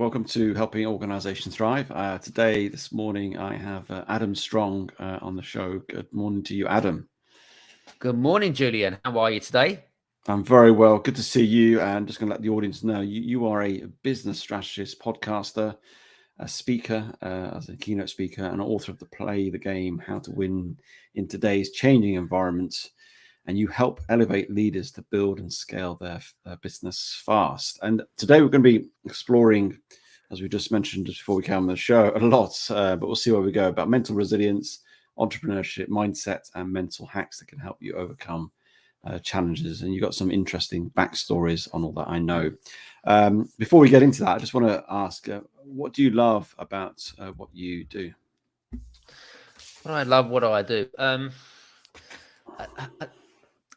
Welcome to Helping Organizations Thrive. This morning, I have Adam Strong on the show. Good morning to you, Adam. Good morning, Julian. How are you today? I'm very well. Good to see you. And just going to let the audience know, you are a business strategist, podcaster, a speaker, as a keynote speaker, and author of the Play the Game, How to Win in Today's Changing Environments. And you help elevate leaders to build and scale their business fast. And today we're going to be exploring, as we just mentioned just before we came on the show, a lot, but we'll see where we go, about mental resilience, entrepreneurship, mindset, and mental hacks that can help you overcome challenges. And you've got some interesting backstories on all that, I know. Before we get into that, I just want to ask, what do you love about what you do? What do I love? What do I do?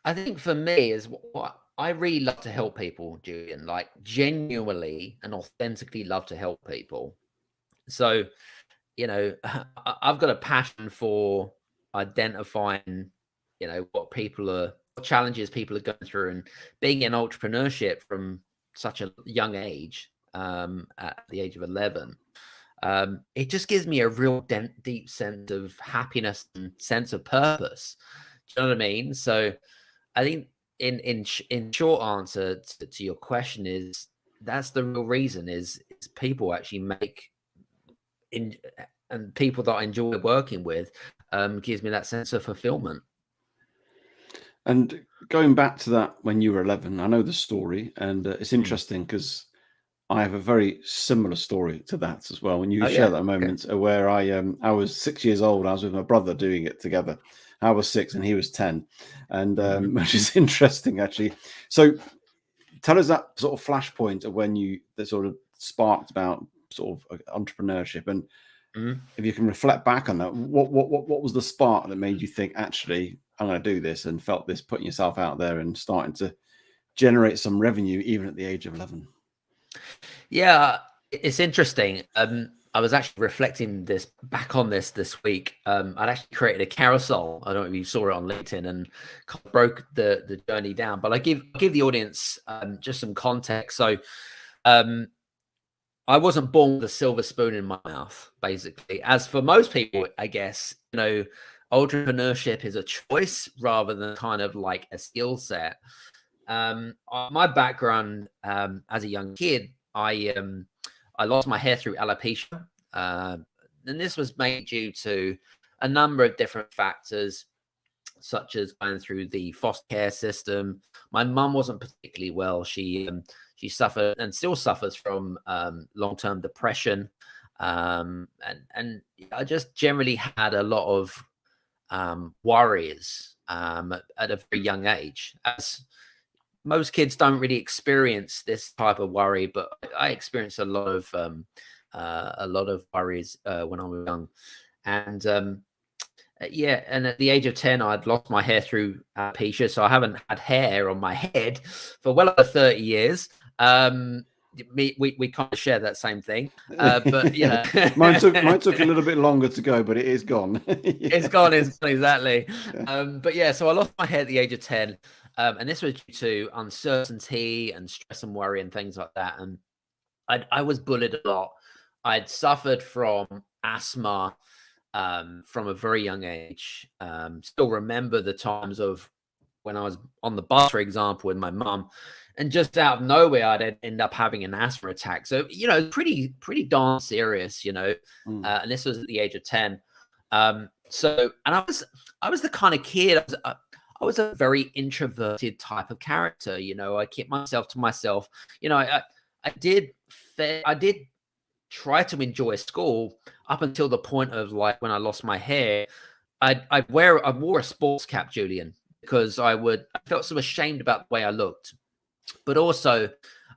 I think for me is what I really love to help people, Julian, like genuinely and authentically love to help people. So, I've got a passion for identifying, what challenges people are going through, and being in entrepreneurship from such a young age, at the age of 11. It just gives me a real deep sense of happiness and sense of purpose. Do you know what I mean? So I think in short answer to your question is that's the real reason is people actually and people that I enjoy working with gives me that sense of fulfillment. And going back to that when you were 11, I know the story, and it's interesting because I have a very similar story to that as well. When you share that moment where I was 6 years old, I was with my brother doing it together. I was 6 and he was 10, and which is interesting actually. So tell us that sort of flashpoint of when that sort of sparked about sort of entrepreneurship, and if you can reflect back on that, what was the spark that made you think, actually, I'm going to do this, and felt this putting yourself out there and starting to generate some revenue even at the age of 11? Yeah, it's interesting. I was actually reflecting back on this week. I'd actually created a carousel. I don't know if you saw it on LinkedIn, and kind of broke the journey down. But I give the audience just some context. So I wasn't born with a silver spoon in my mouth, basically. As for most people, I guess, entrepreneurship is a choice rather than kind of like a skill set. My background as a young kid, I lost my hair through alopecia, and this was mainly due to a number of different factors, such as going through the foster care system. My mum wasn't particularly well. She suffered and still suffers from long-term depression, and I just generally had a lot of worries at a very young age. As most kids don't really experience this type of worry, but I experienced a lot of worries when I was young, and and at the age of 10, I'd lost my hair through alopecia, so I haven't had hair on my head for well over 30 years. We kind of share that same thing, but mine took a little bit longer to go, but it is gone. It's gone, exactly. But yeah, so I lost my hair at the age of 10. And this was due to uncertainty and stress and worry and things like that. And I was bullied a lot. I'd suffered from asthma from a very young age. Still remember the times of when I was on the bus, for example, with my mum, and just out of nowhere, I'd end up having an asthma attack. So, pretty darn serious, and this was at the age of 10. And I was the kind of kid, I was a very introverted type of character. I kept myself to myself. I did try to enjoy school up until the point of, like, when I lost my hair. I wore a sports cap, Julian, because I felt so ashamed about the way I looked. But also,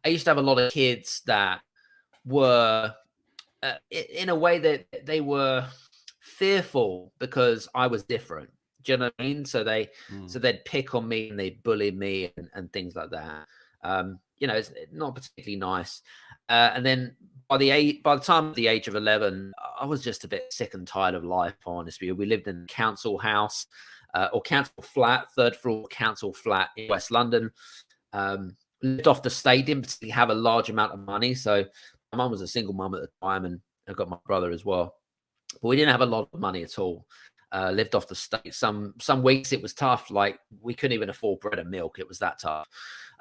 I used to have a lot of kids that were, in a way, that they were fearful because I was different. Do you know what I mean? So they'd pick on me and they'd bully me and things like that. It's not particularly nice. And then by the time of the age of 11, I was just a bit sick and tired of life, honestly. We lived in a council house or council flat, third floor council flat in West London. Lived off the state, didn't particularly have a large amount of money. So my mum was a single mum at the time, and I got my brother as well. But we didn't have a lot of money at all. Lived off the state. Some weeks it was tough. Like we couldn't even afford bread and milk. It was that tough.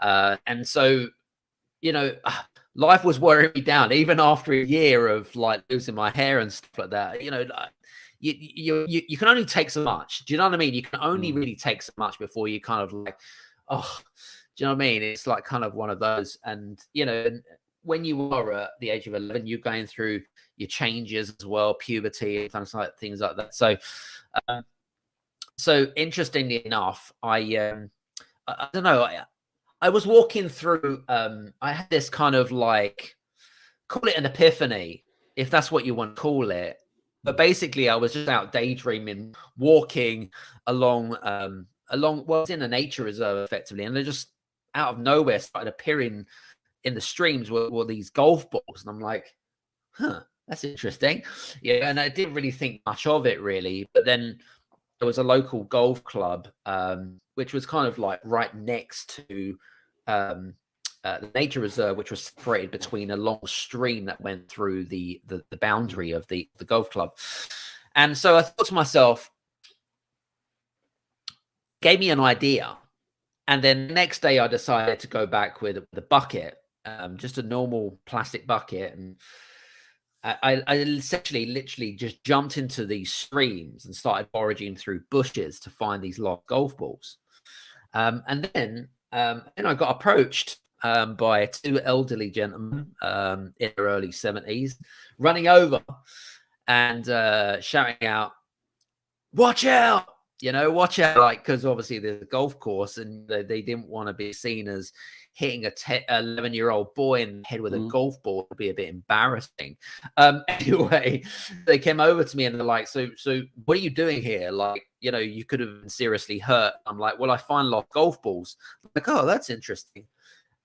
And so, you know, life was wearing me down. Even after a year of like losing my hair and stuff like that, you know, like, you can only take so much. Do you know what I mean? You can only really take so much before you kind of like, oh, do you know what I mean? It's like kind of one of those. And, you know, when you are at the age of 11, you're going through your changes as well, puberty and things like that. So, so interestingly enough, I don't know. I was walking through. I had this kind of like, call it an epiphany, if that's what you want to call it. But basically, I was just out daydreaming, walking along, well, it's in a nature reserve effectively, and they just out of nowhere started appearing in the streams were these golf balls, and I'm like, huh, that's interesting. Yeah, and I didn't really think much of it really, but then there was a local golf club, which was kind of like right next to the nature reserve, which was separated between a long stream that went through the boundary of the golf club. And so I thought to myself, gave me an idea. And then the next day I decided to go back with a bucket, just a normal plastic bucket. And I essentially literally just jumped into these streams and started foraging through bushes to find these lost golf balls. And then I got approached by two elderly gentlemen in their early 70s, running over and shouting out, "Watch out!" You know, watch out, like, because obviously there's a golf course, and they didn't want to be seen as hitting a 11-year-old boy in the head with a golf ball would be a bit embarrassing. Anyway, they came over to me and they're like, so what are you doing here? Like, you know, you could have been seriously hurt. I'm like, well, I find lost golf balls. I'm like, oh, that's interesting.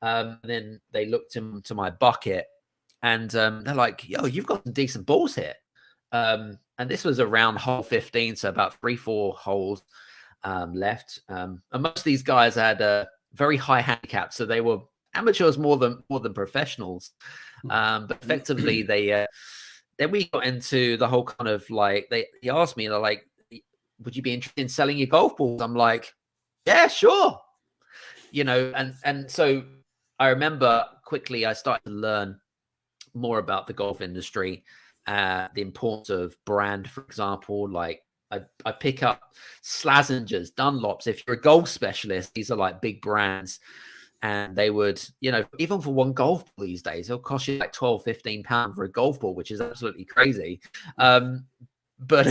Then they looked into my bucket and they're like, yo, you've got some decent balls here. And this was around hole 15, so about 3-4 holes left. And most of these guys had a very high handicap, so they were amateurs more than professionals. But effectively, they then we got into the whole kind of like they asked me, they're like, "Would you be interested in selling your golf balls?" I'm like, "Yeah, sure." You know, and so I remember quickly I started to learn more about the golf industry. The importance of brand, for example, like I pick up Slazengers, Dunlops. If you're a golf specialist, these are like big brands, and they would, you know, even for one golf ball these days, it'll cost you like £12-15 for a golf ball, which is absolutely crazy. But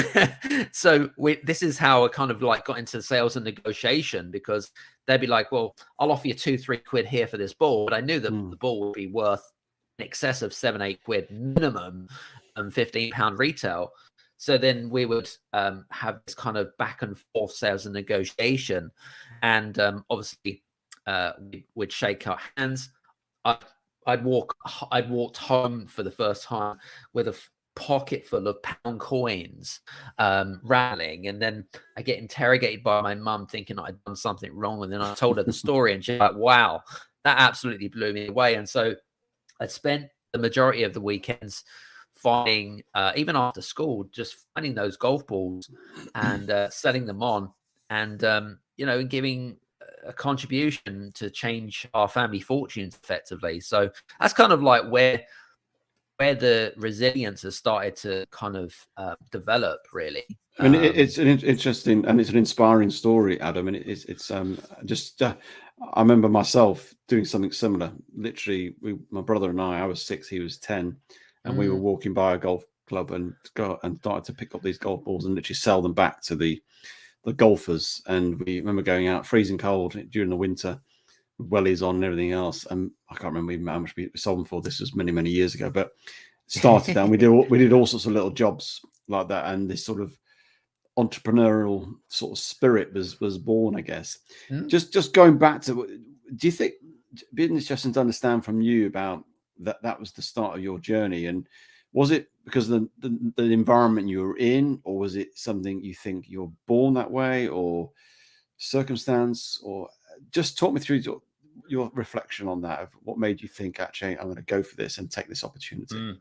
so this is how I kind of like got into sales and negotiation, because they'd be like, well, I'll offer you 2-3 quid here for this ball, but I knew that the ball would be worth in excess of 7-8 quid minimum and £15 retail. So then we would have this kind of back and forth sales and negotiation, and obviously we'd shake our hands. I'd walked home for the first time with a pocket full of pound coins, rattling, and then I get interrogated by my mum thinking I'd done something wrong, and then I told her the story, and she's like, "Wow, that absolutely blew me away." And so I spent the majority of the weekends finding, even after school, just finding those golf balls and selling them on, and you know, giving a contribution to change our family fortunes effectively. So that's kind of like where the resilience has started to kind of develop, really. I mean, it's an interesting and it's an inspiring story, Adam. And it's just I remember myself doing something similar. Literally, my brother and I was 6, he was 10, and we were walking by a golf club and started to pick up these golf balls and literally sell them back to the golfers. And we remember going out freezing cold during the winter, wellies on and everything else. And I can't remember even how much we sold them for. This was many years ago, but started down. We did all sorts of little jobs like that, and this sort of entrepreneurial sort of spirit was born, I guess. Just going back to, do you think, be interesting to understand from you about that was the start of your journey, and was it because of the environment you were in, or was it something you think you're born that way, or circumstance, or just talk me through your reflection on that, of what made you think, actually, I'm going to go for this and take this opportunity?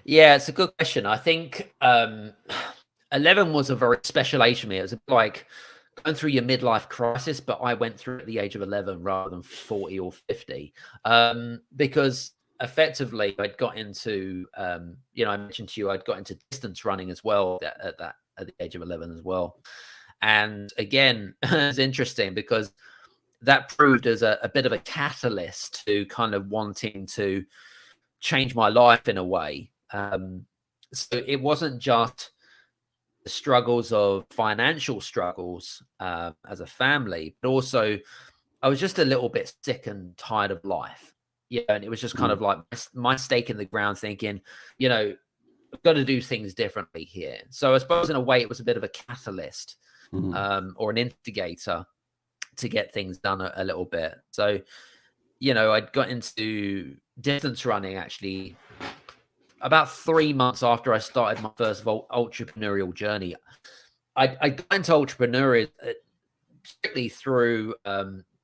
Yeah, it's a good question. I think 11 was a very special age for me. It was like going through your midlife crisis, but I went through at the age of 11 rather than 40 or 50, because effectively I'd got into, you know, I mentioned to you, I'd got into distance running as well at the age of 11 as well. And again, it's interesting because that proved as a bit of a catalyst to kind of wanting to change my life in a way. So it wasn't just the struggles of financial struggles as a family, but also I was just a little bit sick and tired of life. Yeah, and it was just kind of like my stake in the ground, thinking, you know, I've got to do things differently here. So I suppose in a way it was a bit of a catalyst or an instigator to get things done a little bit. So, you know, I'd got into distance running actually about 3 months after I started my first entrepreneurial journey. I got into entrepreneurial strictly through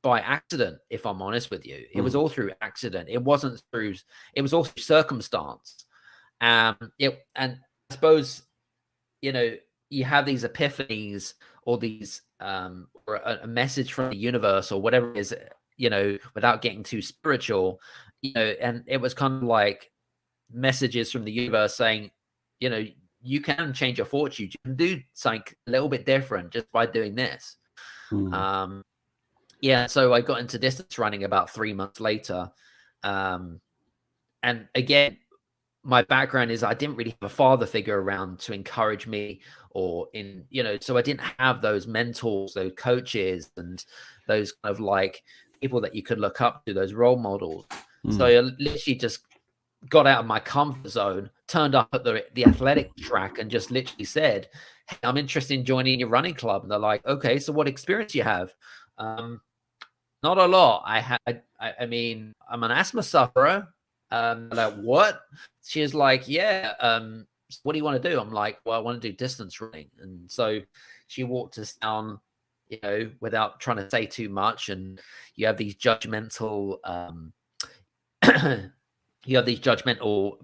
by accident, if I'm honest with you. It was all through accident. It was all through circumstance. And I suppose, you know, you have these epiphanies or these or a message from the universe or whatever it is, you know, without getting too spiritual, you know, and it was kind of like messages from the universe saying, you know, you can change your fortune. You can do something a little bit different just by doing this. Yeah, so I got into distance running about 3 months later. And again, my background is I didn't really have a father figure around to encourage me or you know, so I didn't have those mentors, those coaches, and those kind of like people that you could look up to, those role models. So I literally just got out of my comfort zone, turned up at the athletic track and just literally said, hey, I'm interested in joining your running club. And they're like, okay, so what experience do you have? Not a lot. I mean, I'm an asthma sufferer. Like, what? She's like, yeah. What do you want to do? I'm like, well, I want to do distance running. And so she walked us down, you know, without trying to say too much. And you have these judgmental,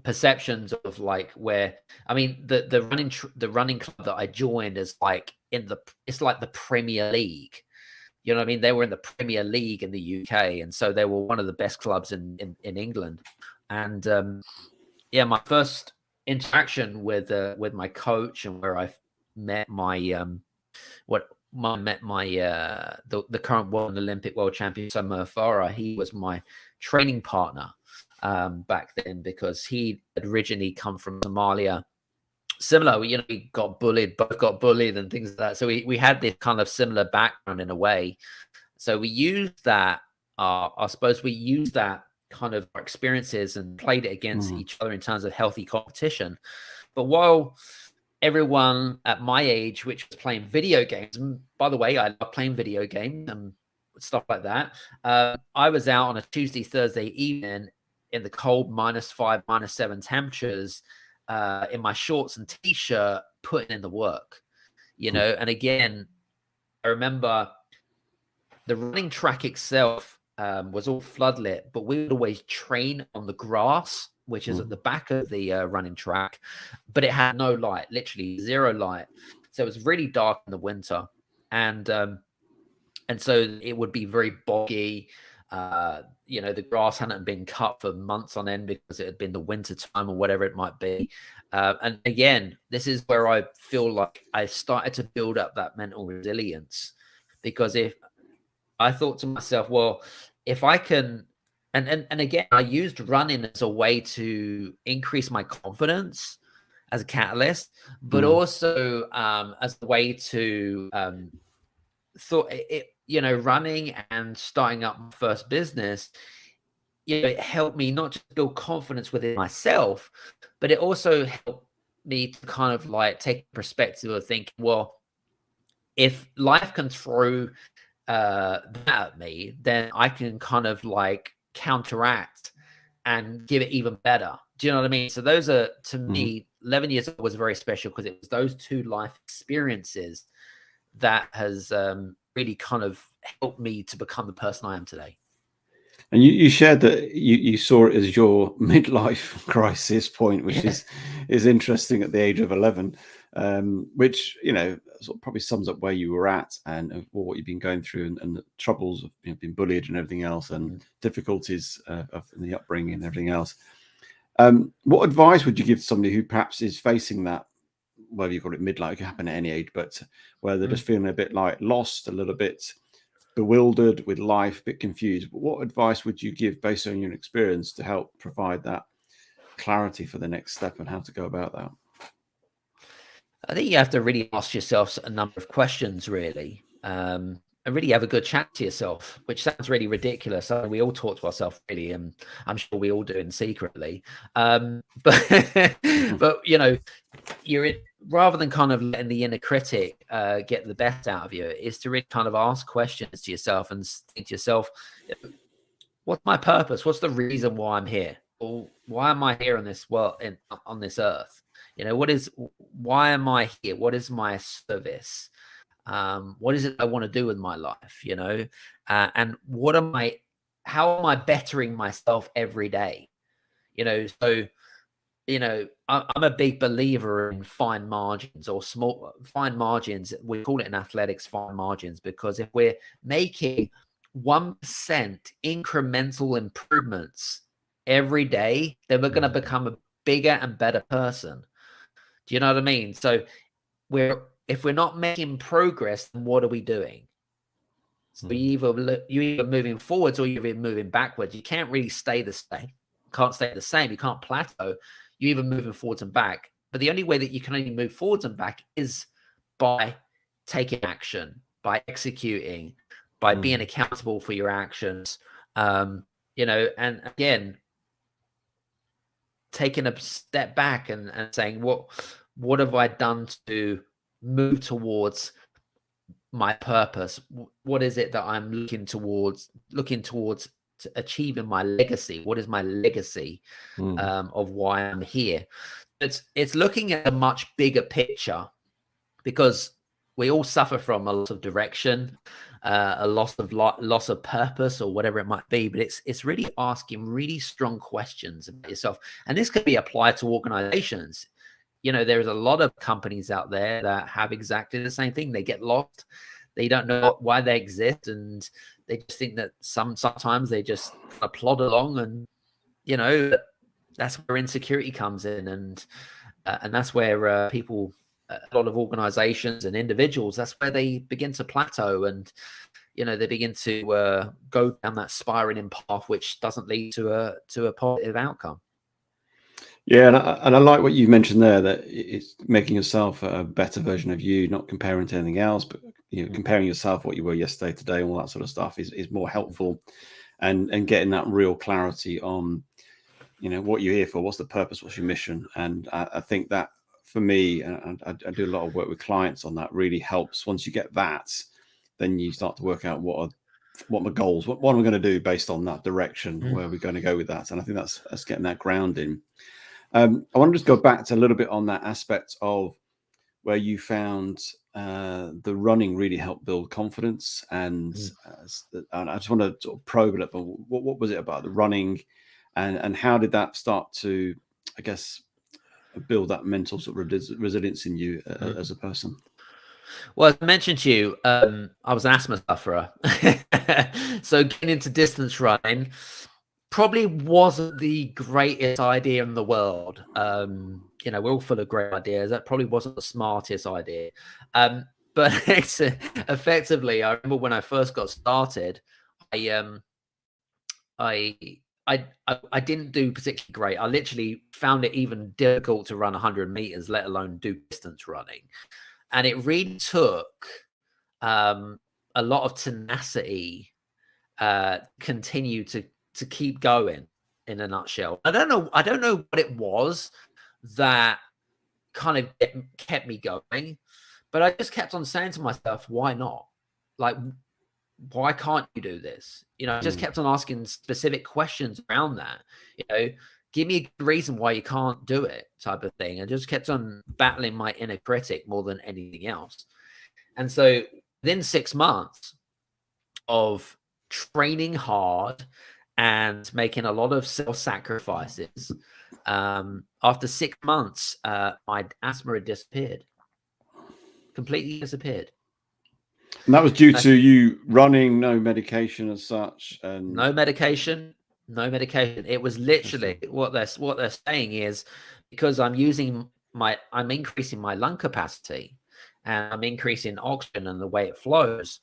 perceptions of like where, I mean, the running club that I joined is like it's like the Premier League. You know what I mean? They were in the Premier League in the UK, and so they were one of the best clubs in England. And yeah, my first interaction with my coach and where I met my the current Olympic world champion Samer Farah. He was my training partner back then because he had originally come from Somalia. Similar, you know, we both got bullied and things like that. So we had this kind of similar background in a way. So we used that, I suppose we used that kind of experiences and played it against each other in terms of healthy competition. But while everyone at my age, which was playing video games, and by the way, I love playing video games and stuff like that, I was out on a Tuesday, Thursday evening in the cold -5, -7 temperatures, in my shorts and t-shirt, putting in the work, you know. And again, I remember the running track itself was all floodlit, but we would always train on the grass, which is at the back of the running track, but it had no light, literally zero light. So it was really dark in the winter, and so it would be very boggy. You know, the grass hadn't been cut for months on end because it had been the winter time or whatever it might be. And again, this is where I feel like I started to build up that mental resilience, because if I thought to myself, well, if I can, and again, I used running as a way to increase my confidence as a catalyst, but also as a way to thought it, you know, running and starting up my first business, you know, it helped me not just build confidence within myself, but it also helped me to kind of like take perspective of thinking, well, if life can throw that at me, then I can kind of like counteract and give it even better. Do you know what I mean? So those are, to me, 11 years old was very special because it was those two life experiences that has really kind of helped me to become the person I am today. And you shared that you saw it as your midlife crisis point, which Yeah. is interesting at the age of 11, which sort of probably sums up where you were at and what you've been going through and the troubles of being bullied and everything else and difficulties of the upbringing and everything else. What advice would you give to somebody who perhaps is facing that, whether you call it midlife, it can happen at any age, but where they're just feeling a bit like lost, a little bit bewildered with life, a bit confused? But what advice would you give based on your experience to help provide that clarity for the next step and how to go about that? I think you have to really ask yourself a number of questions, really, and really have a good chat to yourself, which sounds really ridiculous. We all talk to ourselves, really, and I'm sure we all do it secretly. But but you're in, rather than kind of letting the inner critic get the best out of you, is to really kind of ask questions to yourself and think to yourself, what's my purpose? What's the reason why I'm here? Or why am I here on this world, on this earth? Why am I here? What is my service? What is it I want to do with my life? And how am I bettering myself every day? So I'm a big believer in fine margins or fine margins. We call it in athletics fine margins, because if we're making 1% incremental improvements every day, then we're going to become a bigger and better person. Do you know what I mean? So if we're not making progress, then what are we doing? So you're either moving forwards or you're moving backwards. You can't really stay the same. Can't stay the same. You can't plateau. You're either moving forwards and back. But the only way that you can only move forwards and back is by taking action, by executing, by being accountable for your actions. And again, taking a step back and saying, what have I done to move towards my purpose? What is it that I'm looking towards to achieving my legacy? What is my legacy of why I'm here? It's looking at a much bigger picture, because we all suffer from a loss of direction, a loss of purpose, or whatever it might be. But it's really asking really strong questions about yourself, and this could be applied to organizations. There's a lot of companies out there that have exactly the same thing. They get lost. They don't know why they exist, and they just think that sometimes they just kind of plod along, and that's where insecurity comes in, and that's where people, a lot of organizations and individuals, that's where they begin to plateau, and they begin to go down that spiraling path, which doesn't lead to a positive outcome. Yeah, and I like what you mentioned there, that it's making yourself a better version of you, not comparing to anything else, but comparing yourself what you were yesterday, today, and all that sort of stuff is more helpful, and getting that real clarity on what you're here for, what's the purpose, what's your mission. And I think that for me, and I do a lot of work with clients on that, really helps. Once you get that, then you start to work out what are my goals, what am I going to do based on that direction, where are we going to go with that. And I think that's getting that grounding. I want to just go back to a little bit on that aspect of where you found the running really helped build confidence, and I just want to sort of probe a little bit. What was it about the running, and how did that start to, I guess, build that mental sort of resilience in you as a person? Well, as I mentioned to you, I was an asthma sufferer. So getting into distance running probably wasn't the greatest idea in the world. We're all full of great ideas. That probably wasn't the smartest idea. But it's effectively, I remember when I first got started, I didn't do particularly great. I literally found it even difficult to run 100 meters, let alone do distance running. And it really took a lot of tenacity, continue to keep going, in a nutshell. I don't know what it was that kind of kept me going, but I just kept on saying to myself, why not? Like, why can't you do this? I just kept on asking specific questions around that. Give me a reason why you can't do it, type of thing. I just kept on battling my inner critic more than anything else. And so within 6 months of training hard and making a lot of self-sacrifices. After 6 months, my asthma had disappeared, completely disappeared. And that was due to you running, no medication as such, and no medication. It was literally what they're saying is, because I'm increasing my lung capacity, and I'm increasing oxygen and the way it flows.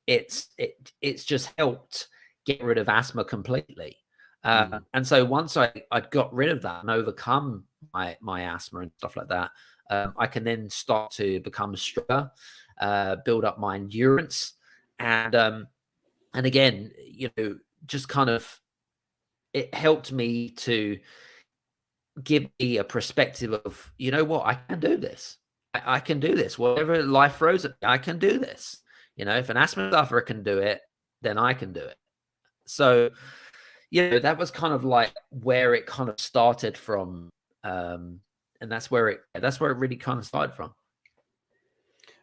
It's just helped get rid of asthma completely. And so once I'd got rid of that and overcome my asthma and stuff like that, I can then start to become stronger, build up my endurance, and again, just kind of, it helped me to give me a perspective of, you know what, I can do this. I can do this. Whatever life throws at me, I can do this. If an asthma sufferer can do it, then I can do it. So, that was kind of like where it kind of started from. And that's where it really kind of started from.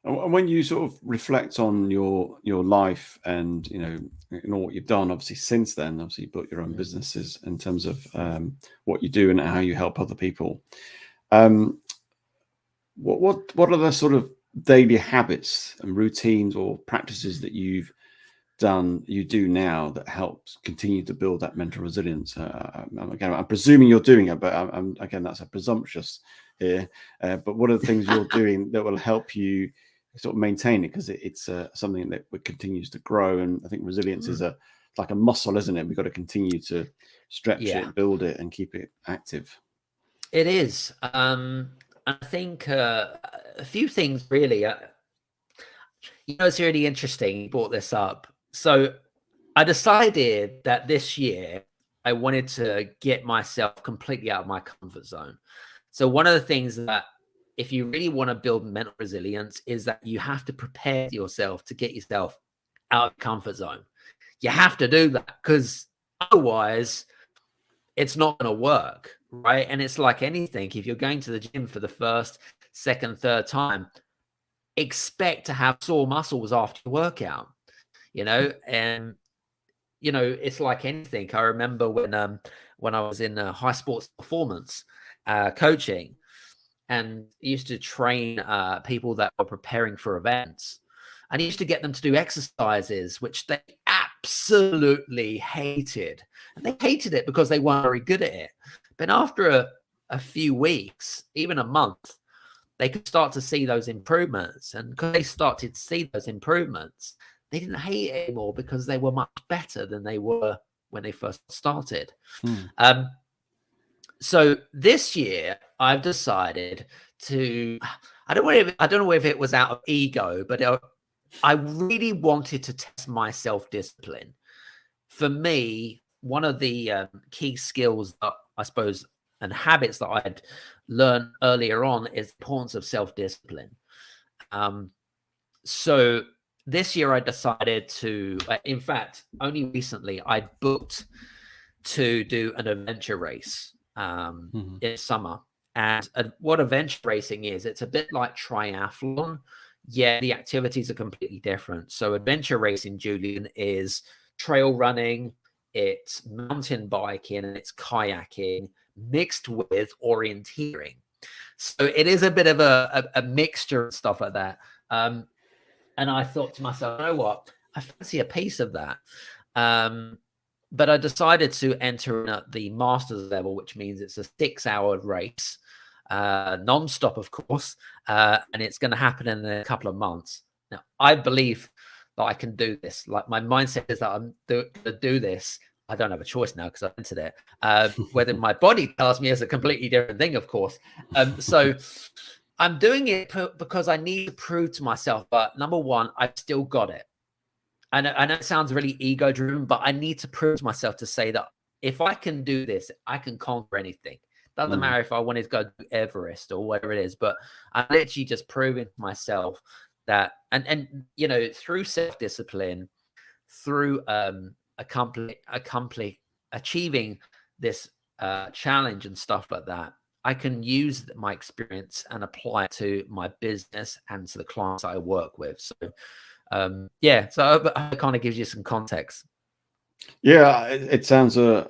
And when you sort of reflect on your life and what you've done, obviously since then, obviously you built your own businesses in terms of what you do and how you help other people. What are the sort of daily habits and routines or practices that you do now that helps continue to build that mental resilience? Again, I'm presuming you're doing it, but again, that's a presumptuous here. But what are the things you're doing that will help you sort of maintain it? Because it's something that continues to grow, and I think resilience is like a muscle, isn't it? We've got to continue to stretch it, build it, and keep it active. It is. I think a few things really. It's really interesting you brought this up. So I decided that this year I wanted to get myself completely out of my comfort zone. So one of the things that, if you really want to build mental resilience, is that you have to prepare yourself to get yourself out of the comfort zone. You have to do that, because otherwise it's not going to work, right? And it's like anything. If you're going to the gym for the first, second, third time, expect to have sore muscles after your workout, and it's like anything. I remember when I was in high sports performance coaching, and used to train people that were preparing for events, and I used to get them to do exercises which they absolutely hated, and they hated it because they weren't very good at it. But after a few weeks, even a month, they could start to see those improvements, and because they started to see those improvements, they didn't hate it anymore, because they were much better than they were when they first started. So this year I've decided to, I don't know if it was out of ego, but I really wanted to test my self-discipline. For me, one of the key skills that I suppose, and habits that I'd learned earlier on, is the importance of self-discipline. So this year I decided to, in fact, only recently I booked to do an adventure race in summer. And what adventure racing is, it's a bit like triathlon, yet the activities are completely different. So adventure racing, Julian, is trail running, it's mountain biking, and it's kayaking mixed with orienteering. So it is a bit of a mixture and stuff like that. And I thought to myself, you know what? I fancy a piece of that. But I decided to enter at the master's level, which means it's a 6-hour race, non-stop, of course, and it's going to happen in a couple of months. Now, I believe that I can do this. Like, my mindset is that I'm going to do this. I don't have a choice now because I entered it. Whether my body tells me is a completely different thing, of course. So I'm doing it because I need to prove to myself, but number one, I've still got it. I know it sounds really ego-driven, but I need to prove to myself to say that if I can do this, I can conquer anything. Doesn't matter if I wanted to go to Everest or whatever it is, but I'm literally just proving to myself that, and through self-discipline, through achieving this challenge and stuff like that, I can use my experience and apply it to my business and to the clients I work with. So so it kind of gives you some context. Yeah, it sounds a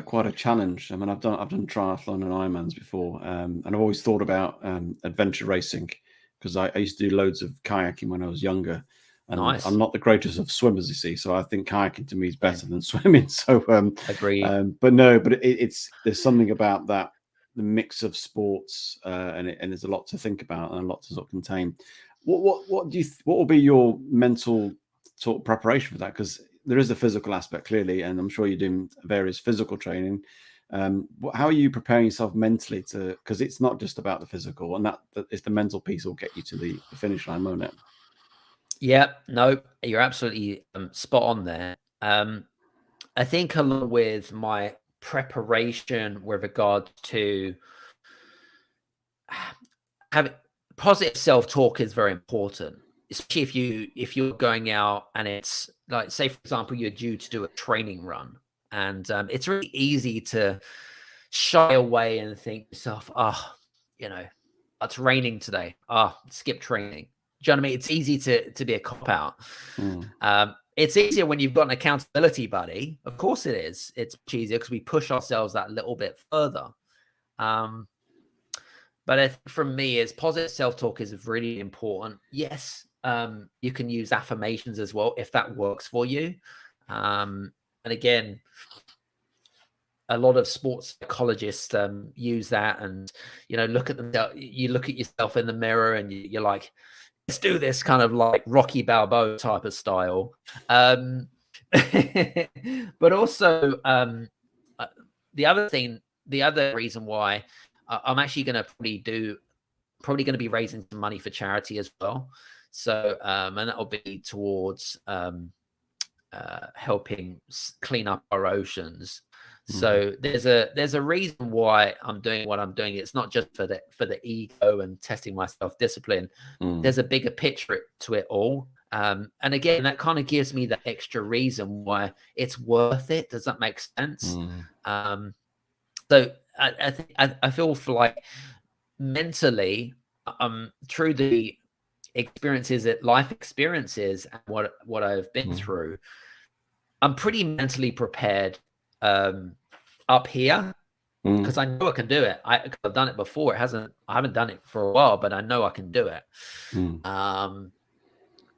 quite a challenge. I mean, I've done triathlon and Ironmans before, and I've always thought about adventure racing because I used to do loads of kayaking when I was younger, and I'm Nice. not the greatest of swimmers, you see. So I think kayaking to me is better than swimming. So, Agreed. but no, but it's there's something about that the mix of sports, and there's a lot to think about and a lot to sort of contain. What do you what will be your mental sort of preparation for that? Because there is a physical aspect clearly, and I'm sure you're doing various physical training. How are you preparing yourself mentally to? Because it's not just about the physical, and that it's the mental piece will get you to the finish line, won't it? Yeah, no, you're absolutely spot on there. I think along with my preparation with regard to having positive self-talk is very important, especially if you're going out and it's like, say for example, you're due to do a training run, and it's really easy to shy away and think to yourself, oh, you know, it's raining today. Skip training. Do you know what I mean? It's easy to be a cop out. Mm, It's easier when you've got an accountability buddy. Of course it is. It's much easier because we push ourselves that little bit further. Um, but I think for me, is positive self-talk is really important. Yes, you can use affirmations as well if that works for you. And again, a lot of sports psychologists use that, and look at them. You look at yourself in the mirror, and you're like, "Let's do this," kind of like Rocky Balboa type of style. Um, but also, uh, the other reason why I'm actually going to probably going to be raising some money for charity as well. So, and that'll be towards helping clean up our oceans. mm, So there's a reason why I'm doing what I'm doing. It's not just for the ego and testing my self discipline. mm, There's a bigger picture to it all. And again, that kind of gives me the extra reason why it's worth it. Does that make sense? mm, Um, so I think I feel for like mentally, through the life experiences, and what I've been mm, through, I'm pretty mentally prepared up here mm, because I know I can do it. I've done it before. I haven't done it for a while, but I know I can do it. mm, Um,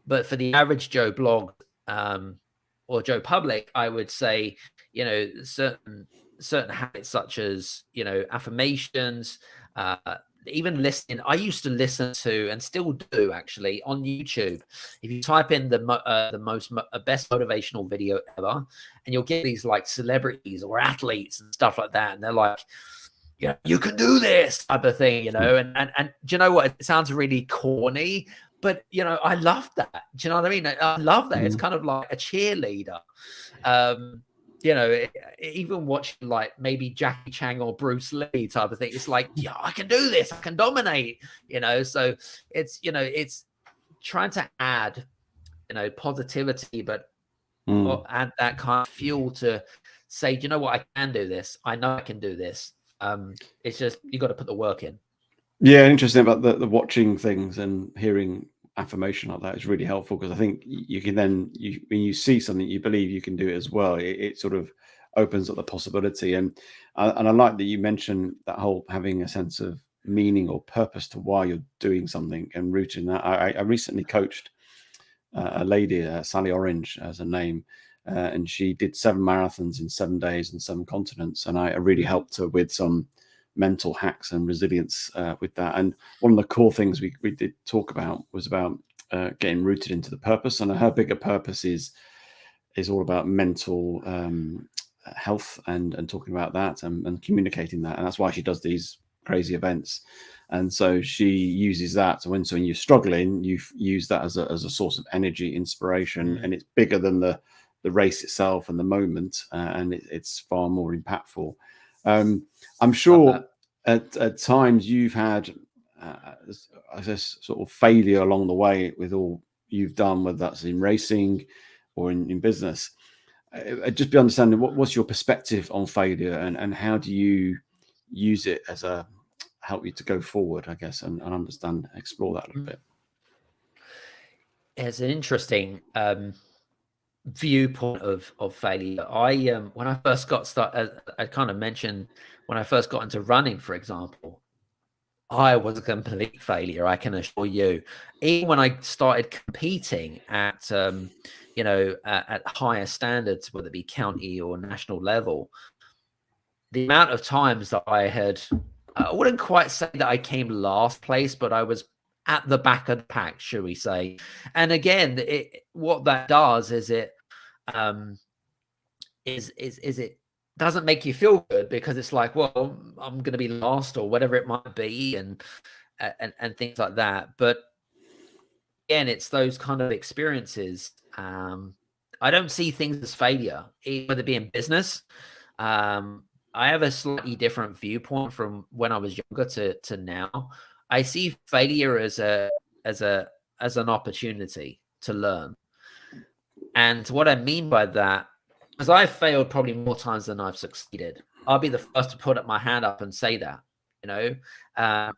but for the average Joe blog or Joe public, I would say, certain habits such as, affirmations, uh, even listening. I used to listen to, and still do actually, on YouTube. If you type in best motivational video ever, and you'll get these like celebrities or athletes and stuff like that, and they're like, yeah, you can do this type of thing, mm, and do you know what? It sounds really corny, but I love that. Do you know what I mean? I love that. It's mm, kind of like a cheerleader. Um, even watching like maybe Jackie Chan or Bruce Lee type of thing. It's like, yeah, I can do this. I can dominate. So it's trying to add positivity, but mm. add that kind of fuel to say, you know what, I can do this. I know I can do this. It's just you got to put the work in. Yeah, interesting about the watching things and hearing affirmation like that is really helpful because I think you can then when you see something you believe you can do it as well. It sort of opens up the possibility, and I like that you mentioned that whole having a sense of meaning or purpose to why you're doing something and rooting that. I recently coached a lady, Sally Orange, as a name. And she did 7 marathons in 7 days and 7 continents. And I really helped her with some mental hacks and resilience with that. And one of the core things we did talk about was about getting rooted into the purpose. And her bigger purpose is all about mental health and talking about that and communicating that. And that's why she does these crazy events. And so she uses that. So when you're struggling, you use that as a source of energy, inspiration, Mm, and it's bigger than the race itself and the moment, and it's far more impactful. I'm love sure that. at times you've had, I guess, sort of failure along the way with all you've done, whether that's in racing or in business. I'd just be understanding what's your perspective on failure and how do you use it as a help you to go forward, I guess, and understand, explore that a little Mm. bit. It's an interesting. viewpoint of failure. When I first got started, I kind of mentioned when I first got into running, for example, I was a complete failure, I can assure you. Even when I started competing at at higher standards, whether it be county or national level, the amount of times that I wouldn't quite say that I came last place, but I was at the back of the pack, should we say. And again, what that does is it it doesn't make you feel good, because it's like, well, I'm going to be lost or whatever it might be, and things like that. But again, it's those kind of experiences. I don't see things as failure, whether it be in business. I have a slightly different viewpoint from when I was younger to now. I see failure as an opportunity to learn. And what I mean by that, because I've failed probably more times than I've succeeded. I'll be the first to put up my hand up and say that,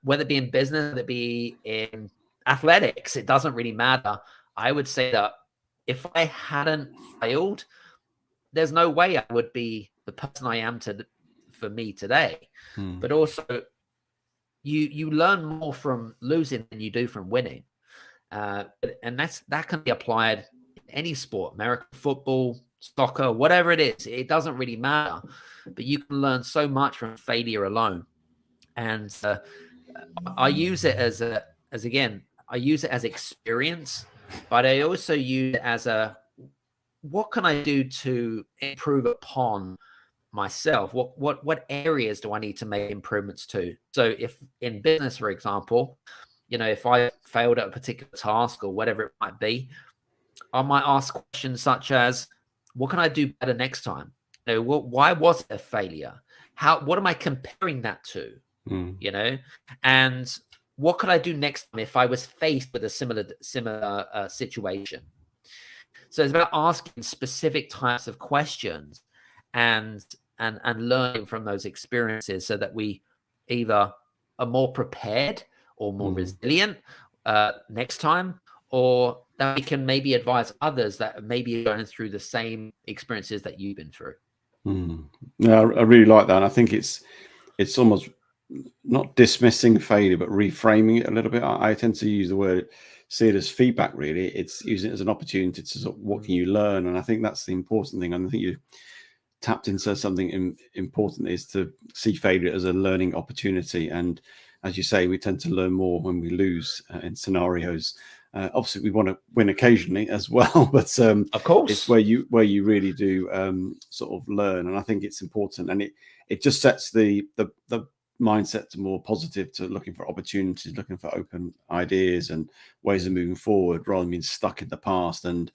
whether it be in business, whether it be in athletics, it doesn't really matter. I would say that if I hadn't failed, there's no way I would be the person I am for me today. But also, you learn more from losing than you do from winning, and that can be applied in any sport, American football, soccer, whatever it is. It doesn't really matter, but you can learn so much from failure alone. And I use it I use it as experience, but I also use it as what can I do to improve upon myself? What areas do I need to make improvements to? So if in business, for example, if I failed at a particular task or whatever it might be, I might ask questions such as, what can I do better next time? Why was it a failure? What am I comparing that to? And what could I do next time if I was faced with a similar situation? So it's about asking specific types of questions and learning from those experiences, so that we either are more prepared or more resilient next time, or that we can maybe advise others that may be going through the same experiences that you've been through. Yeah, I really like that. And I think it's almost not dismissing failure, but reframing it a little bit. I tend to use the word, see it as feedback, really. It's using it as an opportunity to sort of, what can you learn? And I think that's the important thing. And I think you tapped into something important, is to see failure as a learning opportunity. And as you say, we tend to learn more when we lose in scenarios. Obviously, we want to win occasionally as well, but of course, it's where you really do sort of learn. And I think it's important, and it just sets the mindset to more positive, to looking for opportunities, looking for open ideas and ways of moving forward, rather than being stuck in the past and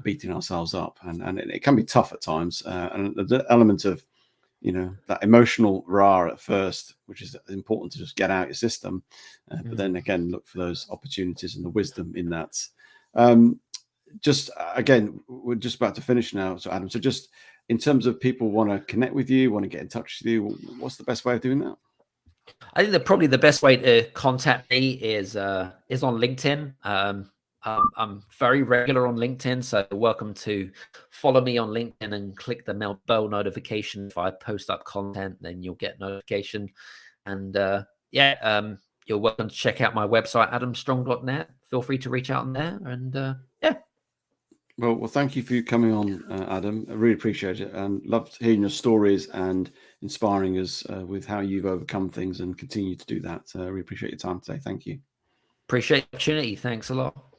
beating ourselves up. And it can be tough at times, and the element of that emotional rah at first, which is important to just get out your system, but then again look for those opportunities and the wisdom in that. Just again, we're just about to finish now, so Adam, so just in terms of people want to connect with you, want to get in touch with you, what's the best way of doing that? I think that probably the best way to contact me is on LinkedIn. I'm very regular on LinkedIn, so you're welcome to follow me on LinkedIn and click the bell notification. If I post up content, then you'll get notification. And you're welcome to check out my website, adamstrong.net. Feel free to reach out on there. And Well, thank you for you coming on, Adam. I really appreciate it, and loved hearing your stories and inspiring us with how you've overcome things and continue to do that. I really appreciate your time today. Thank you. Appreciate the opportunity. Thanks a lot.